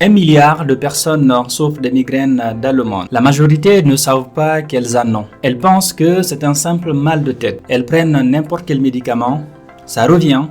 1 milliard de personnes souffrent de migraines dans le monde. La majorité ne savent pas qu'elles en ont. Elles pensent que c'est un simple mal de tête. Elles prennent n'importe quel médicament, ça revient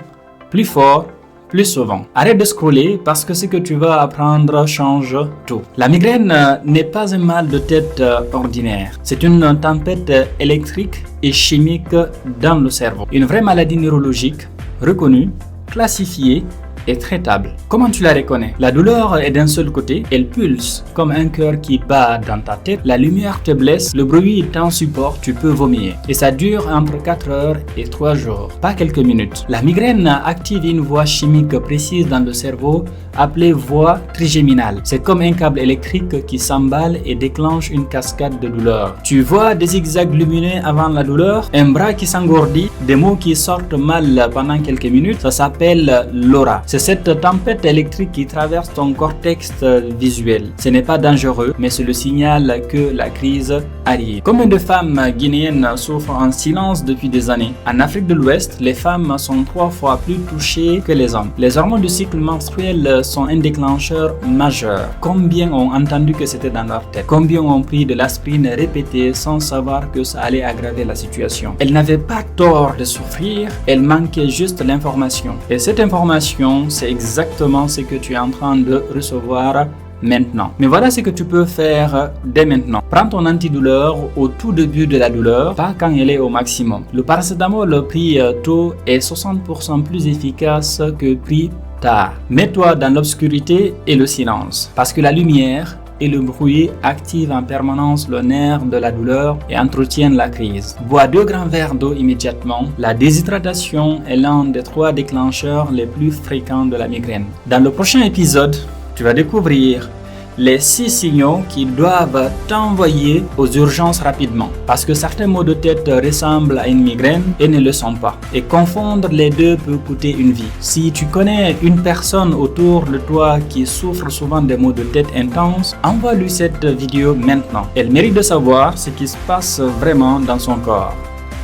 plus fort, plus souvent. Arrête de scroller parce que ce que tu vas apprendre change tout. La migraine n'est pas un mal de tête ordinaire. C'est une tempête électrique et chimique dans le cerveau. Une vraie maladie neurologique reconnue, classifiée et traitable. Comment tu la reconnais? La douleur est d'un seul côté, elle pulse comme un cœur qui bat dans ta tête, la lumière te blesse, le bruit t'insupporte, tu peux vomir. Et ça dure entre 4 heures et 3 jours, pas quelques minutes. La migraine active une voie chimique précise dans le cerveau appelée voie trigéminale. C'est comme un câble électrique qui s'emballe et déclenche une cascade de douleur. Tu vois des zigzags lumineux avant la douleur, un bras qui s'engourdit, des mots qui sortent mal pendant quelques minutes, ça s'appelle l'aura. C'est cette tempête électrique qui traverse ton cortex visuel. Ce n'est pas dangereux, mais c'est le signal que la crise arrive. Combien de femmes guinéennes souffrent en silence depuis des années? En Afrique de l'Ouest, les femmes sont 3 fois plus touchées que les hommes. Les hormones du cycle menstruel sont un déclencheur majeur. Combien ont entendu que c'était dans leur tête? Combien ont pris de l'aspirine répétée sans savoir que ça allait aggraver la situation? Elles n'avaient pas tort de souffrir, elles manquaient juste l'information. Et cette information, c'est exactement ce que tu es en train de recevoir maintenant. Mais voilà ce que tu peux faire dès maintenant. Prends ton antidouleur au tout début de la douleur, pas quand elle est au maximum. Le paracétamol pris tôt est 60% plus efficace que pris tard. Mets-toi dans l'obscurité et le silence, parce que la lumière et le bruit activent en permanence le nerf de la douleur et entretiennent la crise. Bois 2 grands verres d'eau immédiatement. La déshydratation est l'un des 3 déclencheurs les plus fréquents de la migraine. Dans le prochain épisode, tu vas découvrir les 6 signaux qui doivent t'envoyer aux urgences rapidement. Parce que certains maux de tête ressemblent à une migraine et ne le sont pas. Et confondre les deux peut coûter une vie. Si tu connais une personne autour de toi qui souffre souvent de maux de tête intenses, envoie-lui cette vidéo maintenant. Elle mérite de savoir ce qui se passe vraiment dans son corps.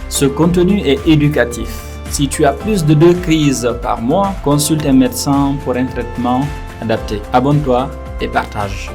Ce contenu est éducatif. Si tu as plus de 2 crises par mois, consulte un médecin pour un traitement adapté. Abonne-toi et partage.